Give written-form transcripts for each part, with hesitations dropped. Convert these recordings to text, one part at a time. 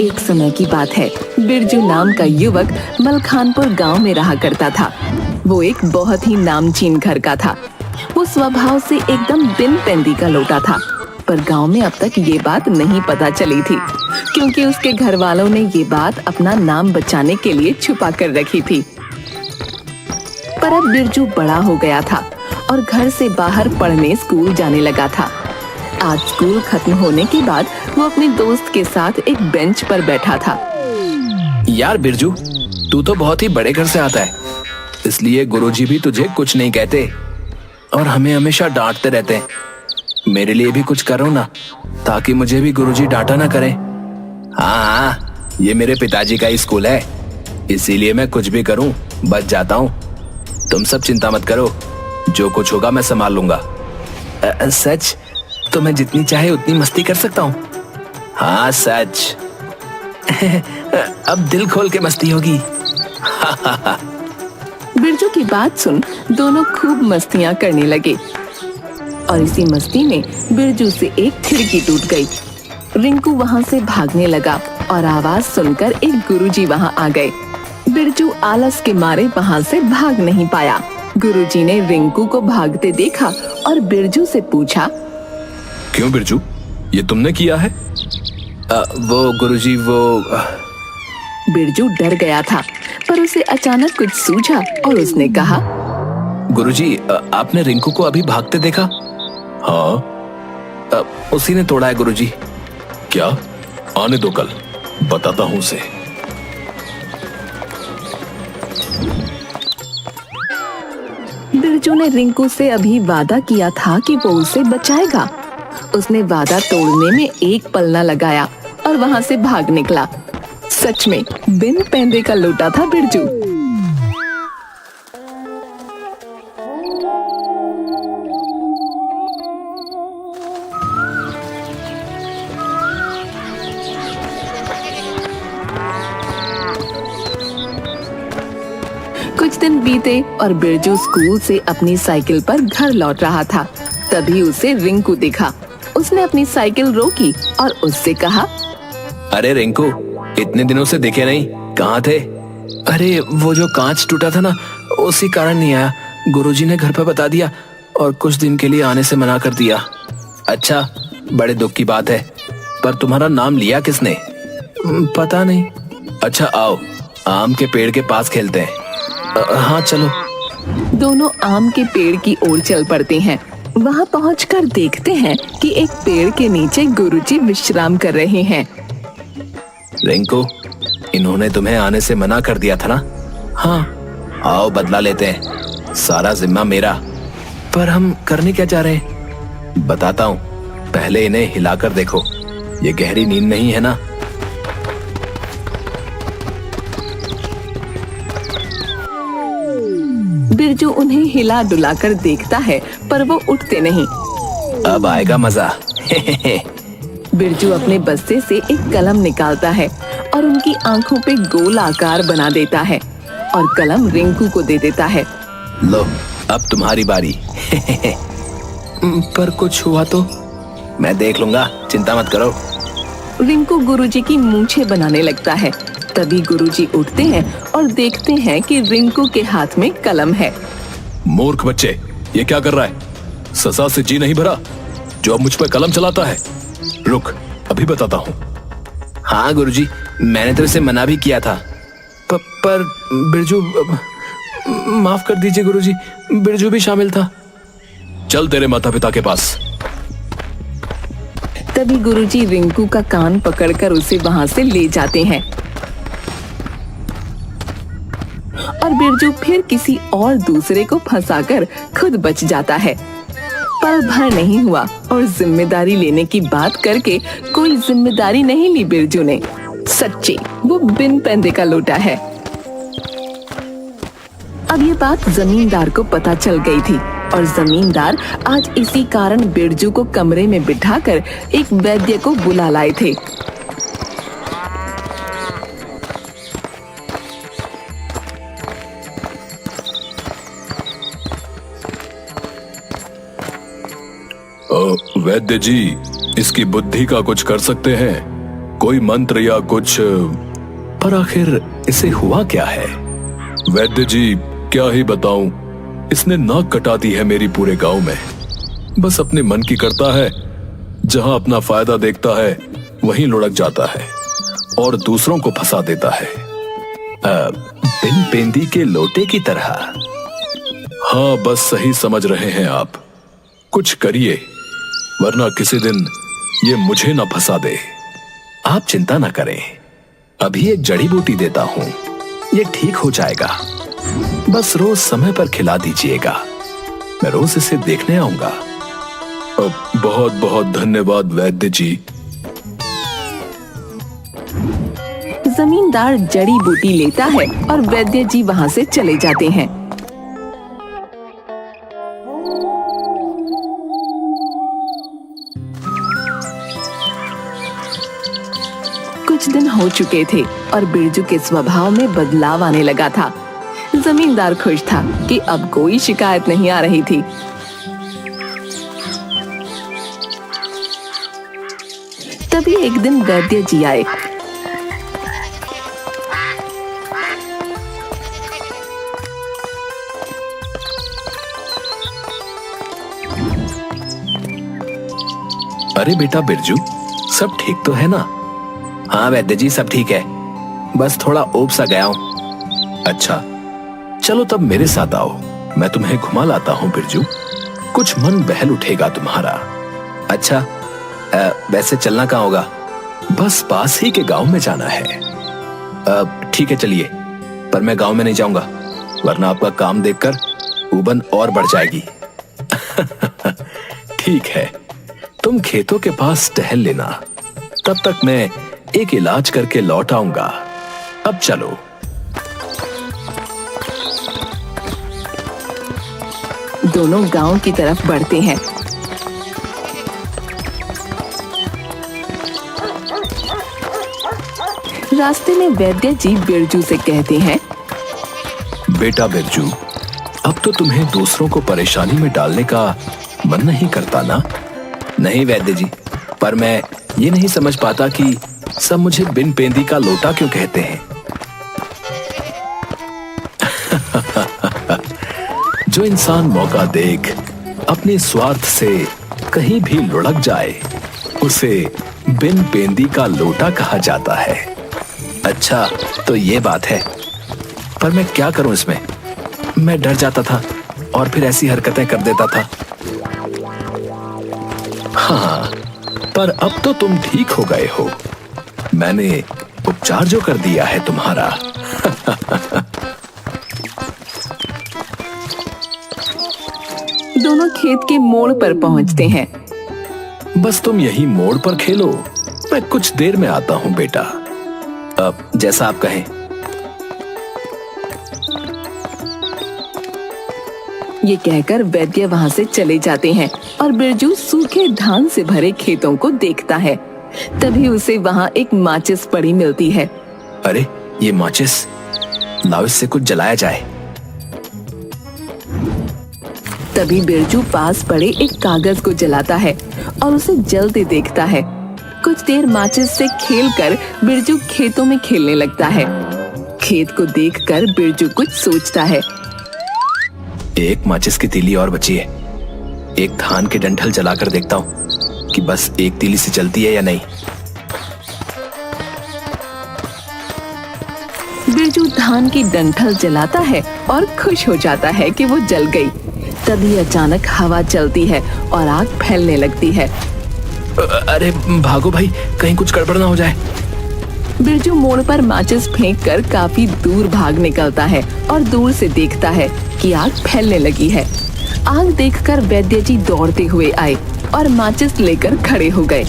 एक समय की बात है। बिरजू नाम का युवक मलखानपुर गांव में रहा करता था। वो एक बहुत ही नामचीन घर का था। वो स्वभाव से एकदम बिन पेंदी का लोटा था, पर गांव में अब तक ये बात नहीं पता चली थी, क्योंकि उसके घर वालों ने ये बात अपना नाम बचाने के लिए छुपा कर रखी थी। पर अब बिरजू बड़ा हो गया था और घर से बाहर पढ़ने स्कूल जाने लगा था। आज स्कूल खत्म होने के बाद वो अपने दोस्त के साथ एक बेंच पर बैठा था। यार बिरजू, तू तो बहुत ही बड़े घर से आता है, इसलिए गुरुजी भी तुझे कुछ नहीं कहते और हमें हमेशा डांटते रहते हैं। मेरे लिए भी कुछ करो ना, ताकि मुझे भी गुरुजी डांटा ना करें। हाँ, ये मेरे पिताजी का ही स्कूल है, इसीलिए मैं कुछ भी करूं बच जाता हूँ। तुम सब चिंता मत करो, जो कुछ होगा मैं संभाल लूंगा। सच? तो मैं जितनी चाहे उतनी मस्ती कर सकता हूँ? हाँ सच। अब दिल खोल के मस्ती होगी। बिरजू की बात सुन दोनों खूब मस्तियां करने लगे और इसी मस्ती में बिरजू से एक खिड़की टूट गई। रिंकू वहां से भागने लगा और आवाज सुनकर एक गुरुजी वहां आ गए। बिरजू आलस के मारे वहां से भाग नहीं पाया। गुरुजी ने रिंकू को भागते देखा और बिरजू से पूछा, क्यों बिरजू, ये तुमने किया है? वो गुरुजी बिरजू डर गया था, पर उसे अचानक कुछ सूझा और उसने कहा, गुरुजी, आपने रिंकू को अभी भागते देखा? हाँ, उसी ने तोड़ा है गुरुजी। क्या? आने दो, कल बताता हूँ उसे। बिरजू ने रिंकू से अभी वादा किया था कि वो उसे बचाएगा। उसने वादा तोड़ने में एक पल न लगाया और वहां से भाग निकला। सच में बिन पैंदे का लोटा था बिरजू। कुछ दिन बीते और बिरजू स्कूल से अपनी साइकिल पर घर लौट रहा था। तभी उसे रिंकू दिखा। उसने अपनी साइकिल रोकी और उससे कहा, अरे रिंकू, इतने दिनों से दिखे नहीं, कहाँ थे? अरे वो जो कांच टूटा था ना, उसी कारण नहीं आया। गुरुजी ने घर पर बता दिया और कुछ दिन के लिए आने से मना कर दिया। अच्छा, बड़े दुख की बात है, पर तुम्हारा नाम लिया किसने? पता नहीं। अच्छा आओ, आम के पेड़ के पास खेलते हैं। हाँ चलो। दोनों आम के पेड़ की ओर चल पड़ते हैं। वहाँ पहुंचकर देखते हैं कि एक पेड़ के नीचे गुरुजी विश्राम कर रहे हैं। रिंकू, इन्होंने तुम्हें आने से मना कर दिया था ना? हाँ, आओ बदला लेते हैं, सारा जिम्मा मेरा। पर हम करने क्या चाह रहे हैं? बताता हूँ, पहले इन्हें हिलाकर देखो, ये गहरी नींद नहीं है ना? बिरजू उन्हें हिला डुलाकर देखता है, पर वो उठते नहीं। अब आएगा मजा। बिरजू अपने बस्ते से एक कलम निकालता है और उनकी आंखों पे गोल आकार बना देता है और कलम रिंकू को दे देता है। लो, अब तुम्हारी बारी। पर कुछ हुआ तो मैं देख लूंगा, चिंता मत करो। रिंकू गुरुजी की मूंछें बनाने लगता है। तभी गुरुजी उठते हैं और देखते हैं कि रिंकू के हाथ में कलम है। मूर्ख बच्चे, ये क्या कर रहा है? सजा से जी नहीं भरा जो अब मुझ पर कलम चलाता है? रुक, अभी बताता हूँ। हाँ गुरुजी, मैंने तो इसे मना भी किया था। पर बिरजू, माफ कर दीजिए गुरुजी, बिरजू भी शामिल था। चल तेरे माता पिता के पास। तभी गुरुजी रिंकू का कान पकड़कर उसे वहां से ले जाते हैं और बिरजू फिर किसी और दूसरे को फंसाकर खुद बच जाता है। पल भर नहीं हुआ और जिम्मेदारी लेने की बात करके कोई जिम्मेदारी नहीं ली बिरजू ने। सच्ची वो बिन पैंदे का लोटा है। अब ये बात जमींदार को पता चल गई थी और जमींदार आज इसी कारण बिरजू को कमरे में बिठाकर एक वैद्य को बुला लाए थे। वैद्य जी, इसकी बुद्धि का कुछ कर सकते हैं? कोई मंत्र या कुछ, पर आखिर इसे हुआ क्या है? वैद्य जी क्या ही बताऊं, इसने नाक कटा दी है मेरी पूरे गांव में। बस अपने मन की करता है, जहां अपना फायदा देखता है वहीं लुढ़क जाता है और दूसरों को फंसा देता है, बिन पेंदी के लोटे की तरह। हाँ, बस सही समझ रहे हैं आप। कुछ करिए, वरना किसी दिन ये मुझे ना फंसा दे। आप चिंता ना करें, अभी एक जड़ी बूटी देता हूं, ये ठीक हो जाएगा। बस रोज समय पर खिला दीजिएगा, मैं रोज इसे देखने आऊंगा। बहुत बहुत धन्यवाद वैद्य जी। जमींदार जड़ी बूटी लेता है और वैद्य जी वहां से चले जाते हैं। कुछ दिन हो चुके थे और बिरजू के स्वभाव में बदलाव आने लगा था। जमींदार खुश था कि अब कोई शिकायत नहीं आ रही थी। तभी एक दिन वैद्य जी आए। अरे बेटा बिरजू, सब ठीक तो है ना? हाँ वैद्य जी, सब ठीक है, बस थोड़ा ऊब सा गया हूं। अच्छा, चलो तब मेरे साथ आओ, मैं तुम्हें घुमा लाता हूं बिरजू, कुछ मन बहल उठेगा तुम्हारा। अच्छा, वैसे चलना कहाँ होगा? बस पास ही के गांव में जाना है। ठीक है चलिए, पर मैं गांव में नहीं जाऊंगा, वरना आपका काम देखकर ऊबन और बढ़ जाएगी। ठीक है, तुम खेतों के पास टहल लेना, तब तक मैं एक इलाज करके लौट आऊंगा। अब चलो। दोनों गांव की तरफ बढ़ते हैं। रास्ते में वैद्य जी बिरजू से कहते हैं, बेटा बिरजू, अब तो तुम्हें दूसरों को परेशानी में डालने का मन नहीं करता ना? नहीं वैद्य जी, पर मैं ये नहीं समझ पाता कि सब मुझे बिन पेंदी का लोटा क्यों कहते हैं। जो इंसान मौका देख अपने स्वार्थ से कहीं भी लुढ़क जाए, उसे बिन पेंदी का लोटा कहा जाता है। अच्छा, तो ये बात है, पर मैं क्या करूं इसमें? मैं डर जाता था और फिर ऐसी हरकतें कर देता था। हाँ, पर अब तो तुम ठीक हो गए हो, मैंने उपचार जो कर दिया है तुम्हारा। दोनों खेत के मोड़ पर पहुंचते हैं। बस तुम यही मोड़ पर खेलो, मैं कुछ देर में आता हूं बेटा। अब जैसा आप कहें। ये कहकर वैद्य वहां से चले जाते हैं और बिरजू सूखे धान से भरे खेतों को देखता है। तभी उसे वहां एक माचिस पड़ी मिलती है। अरे ये माचिस, लाओ इससे कुछ जलाया जाए। तभी बिरजू पास पड़े एक कागज को जलाता है और उसे जलते देखता है। कुछ देर माचिस से खेलकर बिरजू खेतों में खेलने लगता है। खेत को देखकर बिरजू कुछ सोचता है। एक माचिस की तीली और बची है, एक धान के डंठल जलाकर देखता हूँ कि बस एक तीली से जलती है या नहीं। बिरजू धान की डंठल जलाता है और खुश हो जाता है कि वो जल गई। तभी अचानक हवा चलती है और आग फैलने लगती है। अरे भागो भाई, कहीं कुछ गड़बड़ ना हो जाए। बिरजू मोड़ पर माचिस फेंककर काफी दूर भाग निकलता है और दूर से देखता है कि आग फैलने लगी है। आग देखकर वैद्य जी दौड़ते हुए आए और माचिस लेकर खड़े हो गए।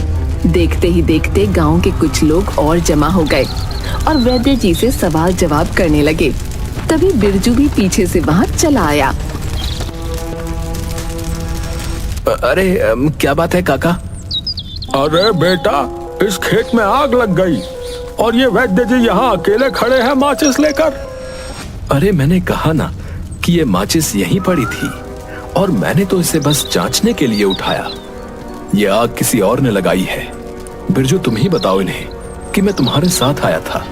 देखते ही देखते गांव के कुछ लोग और जमा हो गए और वैद्य जी से सवाल जवाब करने लगे। तभी बिरजू भी पीछे से वहां चला आया। अरे क्या बात है काका? अरे बेटा, इस खेत में आग लग गई और ये वैद्य जी यहाँ अकेले खड़े हैं माचिस लेकर। अरे मैंने कहा ना कि ये माचिस यहीं पड़ी थी और मैंने तो इसे बस जांचने के लिए उठाया। ये आग किसी और ने लगाई है। बिरजू तुम ही बताओ इन्हें, कि मैं तुम्हारे साथ आया था।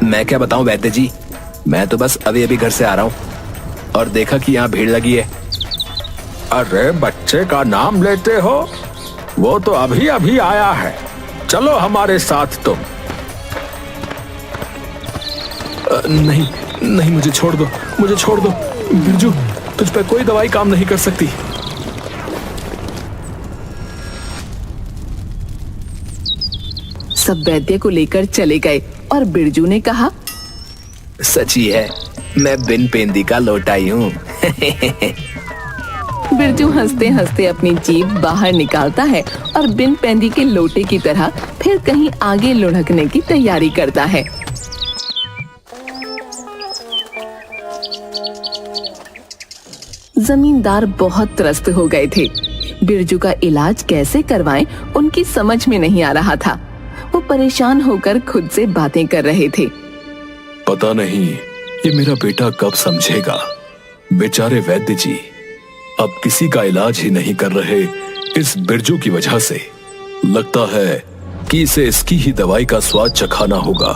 मैं क्या बताऊं वैद्य जी, मैं तो बस अभी अभी घर से आ रहा हूं और देखा कि यहाँ भीड़ लगी है। अरे बच्चे का नाम लेते हो, वो तो अभी अभी आया है, चलो हमारे साथ तुम। नहीं नहीं, मुझे छोड़ दो, मुझे छोड़ दो। बिरजू, तुझ पे कोई दवाई काम नहीं कर सकती। सब वैद्य को लेकर चले गए और बिरजू ने कहा, सची है, मैं बिन पेंदी का लौटाई हूँ। बिरजू हंसते हंसते अपनी जीभ बाहर निकालता है और बिन पेंदी के लोटे की तरह फिर कहीं आगे लुढ़कने की तैयारी करता है। जमींदार बहुत त्रस्त हो गए थे। बिरजू का इलाज कैसे करवाएं उनकी समझ में नहीं आ रहा था। वो परेशान होकर खुद से बातें कर रहे थे। पता नहीं ये मेरा बेटा कब समझेगा। बेचारे वैद्य जी अब किसी का इलाज ही नहीं कर रहे इस बिरजू की वजह से। लगता है कि इसे इसकी ही दवाई का स्वाद चखाना होगा,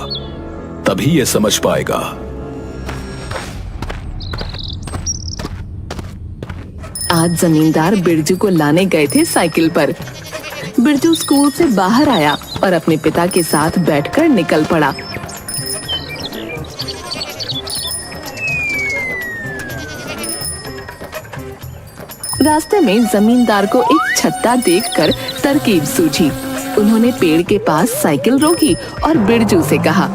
तभी ये समझ पाएगा। आज जमींदार बिरजू को लाने गए थे साइकिल पर। बिरजू स्कूल से बाहर आया और अपने पिता के साथ बैठकर निकल पड़ा। रास्ते में जमींदार को एक छत्ता देखकर तरकीब सूझी। उन्होंने पेड़ के पास साइकिल रोकी और बिरजू से कहा,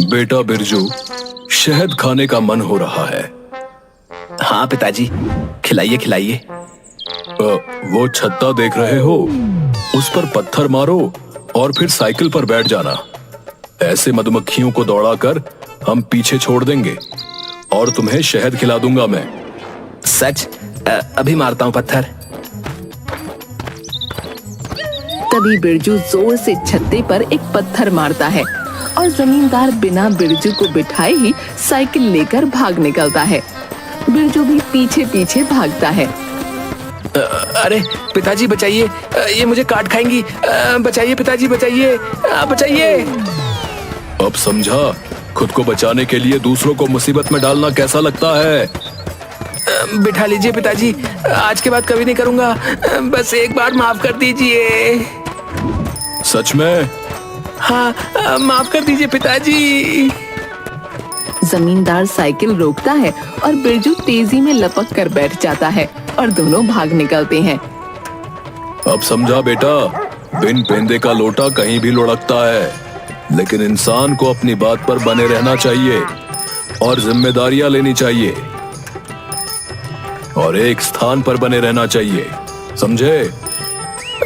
बेटा बिरजू, शहद खाने का मन हो रहा है। हाँ पिताजी, खिलाइए खिलाइए। वो छत्ता देख रहे हो, उस पर पत्थर मारो और फिर साइकिल पर बैठ जाना। ऐसे मधुमक्खियों को दौड़ाकर हम पीछे छोड़ देंगे और तुम्हें शहद खिला दूंगा मैं। सच? अभी मारता हूं पत्थर। तभी बिरजू जोर से छत्ते पर एक पत्थर मारता है और जमींदार बिना बिरजू को बिठाए ही साइकिल लेकर भाग निकलता है। बिरजू भी पीछे पीछे भागता है। अरे पिताजी बचाइए, ये मुझे काट खाएंगी। बचाइए पिताजी, बचाइए, बचाइए। अब समझा खुद को बचाने के लिए दूसरों को मुसीबत में डालना कैसा लगता है। बिठा लीजिए पिताजी, आज के बाद कभी नहीं करूंगा। बस एक बार माफ कर दीजिए। सच में? हाँ, माफ कर दीजिए पिताजी। जमींदार साइकिल रोकता है और बिरजू तेजी में लपक कर बैठ जाता है और दोनों भाग निकलते हैं। अब समझा बेटा, बिन पेंदे का लोटा कहीं भी लुढ़कता है, लेकिन इंसान को अपनी बात पर बने रहना चाहिए और जिम्मेदारियां लेनी चाहिए और एक स्थान पर बने रहना चाहिए, समझे?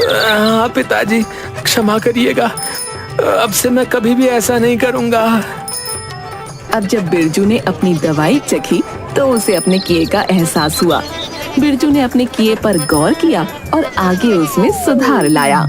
हाँ पिताजी, क्षमा करिएगा, अब से मैं कभी भी ऐसा नहीं करूंगा। अब जब बिरजू ने अपनी दवाई चखी तो उसे अपने किए का एहसास हुआ। बिरजू ने अपने किए पर गौर किया और आगे उसमें सुधार लाया।